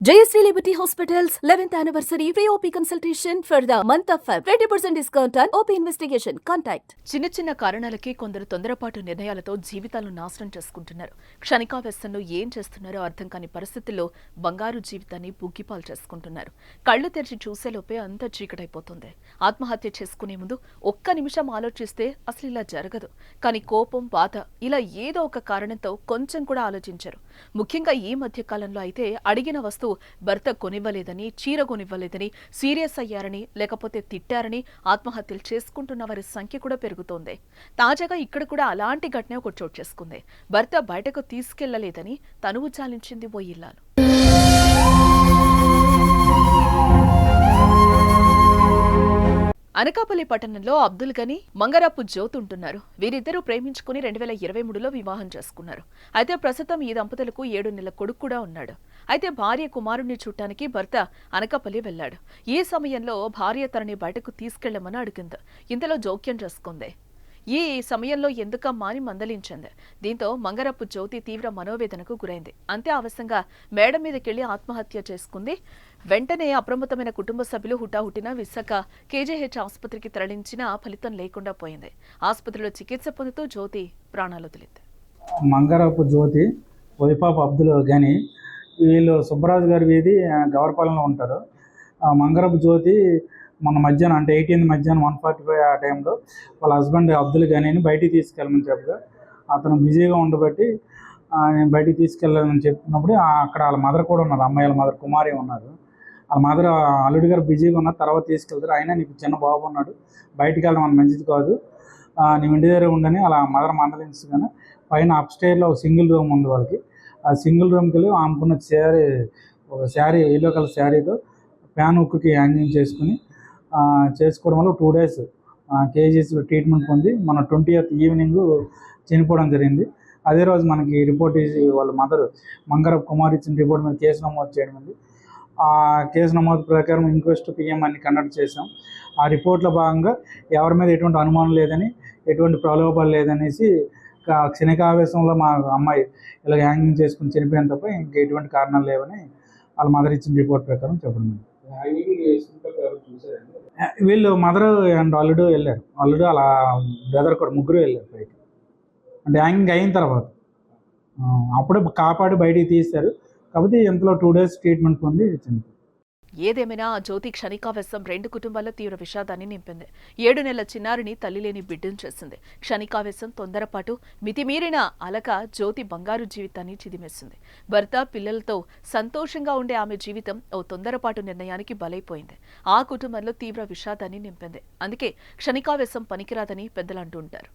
JST Liberty Hospital's 11th anniversary free OP consultation for the month of Feb. 20% discount on OP investigation. Contact. చిన్న కారణాలకి కొందరు తొందరపాటు నిర్ణయాలతో జీవితాలను నాశనం చేసుకుంటున్నారు. క్షణికావేశంలో ఏం చేస్తున్నారో అర్థం కాని పరిస్థితుల్లో బంగారు జీవితాన్ని బుగ్గిపాలు చేసుకుంటున్నారు. కళ్ళు తెరిచి చూసేలోపే అంతా చీకటైపోతుంది. ఆత్మహత్య చేసుకునే ముందు ఒక్క నిమిషం ఆలోచిస్తే అసలు ఇలా జరగదు. కానీ కోపం, బాధ ఇలా ఏదో ఒక కారణంతో కొంచెం కూడా ఆలోచించరు. ముఖ్యంగా ఈ మధ్య కాలంలో అయితే అడిగిన వస్తువు భర్త కొనివ్వలేదని, చీర కొనివ్వలేదని సీరియస్ అయ్యారని, లేకపోతే తిట్టారని ఆత్మహత్యలు చేసుకుంటున్న వారి సంఖ్య కూడా పెరుగుతోంది. తాజాగా ఇక్కడ కూడా అలాంటి ఘటన ఒకటి చోటు చేసుకుంది. భర్త బయటకు తీసుకెళ్లలేదని తనువు చాలించింది ఓ ఇల్లాలు. అనకాపల్లి పట్టణంలో అబ్దుల్ గని, మంగరపు జ్యోతి ఉంటున్నారు. వీరిద్దరూ ప్రేమించుకుని 2023లో వివాహం చేసుకున్నారు. అయితే ప్రస్తుతం ఈ దంపతులకు 7 నెలల కొడుకు కూడా ఉన్నాడు. అయితే భార్య కుమారుణ్ణి చూడటానికి భర్త అనకాపల్లి వెళ్లాడు. ఈ సమయంలో భార్య తనని బయటకు తీసుకెళ్లమని అడిగింది. ఇంతలో జోక్యం చేసుకుంది. ఈ సమయంలో ఎందుకమ్మా అని మందలించింది. దీంతో మంగరపు జ్యోతి తీవ్ర మనోవేదనకు గురైంది. అంతే ఆవశ్యంగా మేడ మీదకెళ్లి ఆత్మహత్య చేసుకుంది. వెంటనే అప్రమత్తమైన కుటుంబ సభ్యులు హుటాహుటిన విశాఖ కేజీహెచ్ ఆసుపత్రికి తరలించినా ఫలితం లేకుండా పోయింది. ఆసుపత్రిలో చికిత్స పొందుతూ జ్యోతి ప్రాణాలు వదిలింది. మంగరపు జ్యోతి, వైఫ్ ఆఫ్ అబ్దుల్ గని, వీళ్ళు సుబ్బరాజు గారి వీధి గవర్పాలెంలో ఉంటారు. మంగరపు జ్యోతి మన మధ్యాహ్నం అంటే 18 మధ్యాహ్నం 1:45 ఆ టైంలో వాళ్ళ హస్బెండ్ అబ్దుల్ గనీని బయటికి తీసుకెళ్ళమని చెప్పగా అతను బిజీగా ఉండబట్టి నేను బయటికి తీసుకెళ్ళాలని చెప్పినప్పుడు అక్కడ వాళ్ళ మదర్ కూడా ఉన్నారు. అమ్మాయిల మదర్ కుమారి ఉన్నారు. వాళ్ళ మదర్ అల్లుడి గారు బిజీగా ఉన్నారు, తర్వాత తీసుకెళ్తారు. అయినా నీకు చిన్న బాబు ఉన్నాడు, బయటికి వెళ్ళడం మన మంచిది కాదు, నీవు ఇంటి దగ్గర ఉండని అలా మదర్ మందలించగానే పైన అప్స్టైర్లో ఒక సింగిల్ రూమ్ ఉంది వాళ్ళకి. ఆ సింగిల్ రూమ్కి వెళ్ళి ఆమెకున్న ఒక శారీ, ఎల్లో కలర్ శారీతో ప్యాన్ హుక్కి హ్యాంగింగ్ చేసుకోవడం వల్ల 2 days కేజీఎస్లో ట్రీట్మెంట్ పొంది మన 20th ఈవినింగ్ చనిపోవడం జరిగింది. అదే రోజు మనకి రిపోర్ట్ వాళ్ళ మదర్ మంగరపు కుమార్ ఇచ్చిన రిపోర్ట్ మీద కేసు నమోదు చేయడం ఉంది. ఆ కేసు నమోదు ప్రకారం ఇంక్వెస్ట్ పిఎం అన్ని కండక్ట్ చేసాం. ఆ రిపోర్ట్లో భాగంగా ఎవరి మీద ఎటువంటి అనుమానం లేదని, ఎటువంటి ప్రలోభాలు లేదనేసి క్షణికావేశంలో మా అమ్మాయి ఇలా హ్యాంగింగ్ చేసుకుని చనిపోయిన తప్ప ఇంకా ఎటువంటి కారణాలు లేవని వాళ్ళ మదర్ ఇచ్చిన రిపోర్ట్ ప్రకారం చెప్పడం. వీళ్ళు మదర్ అండ్ అల్లుడు వెళ్ళారు. అల్లుడు అలా బ్రదర్ కూడా ముగ్గురు వెళ్ళారు పైకి. అంటే హ్యాంగింగ్ అయిన తర్వాత అప్పుడే కాపాడి బయటికి తీశారు. కాకపోతే ఇంతలో 2 days ట్రీట్మెంట్ పొంది చనిపోయింది. ఏదేమైనా జ్యోతి క్షణికావేశం 2 కుటుంబాల్లో తీవ్ర విషాదాన్ని నింపింది. 7 నెలల చిన్నారిని తల్లి లేని బిడ్డను చేసింది. క్షణికావేశం, తొందరపాటు, మితిమీరిన అలక జ్యోతి బంగారు జీవితాన్ని చిదిమేసింది. భర్త, పిల్లలతో సంతోషంగా ఉండే ఆమె జీవితం ఓ తొందరపాటు నిర్ణయానికి బలైపోయింది. ఆ కుటుంబంలో తీవ్ర విషాదాన్ని నింపింది. అందుకే క్షణికావేశం పనికిరాదని పెద్దలు అంటూ ఉంటారు.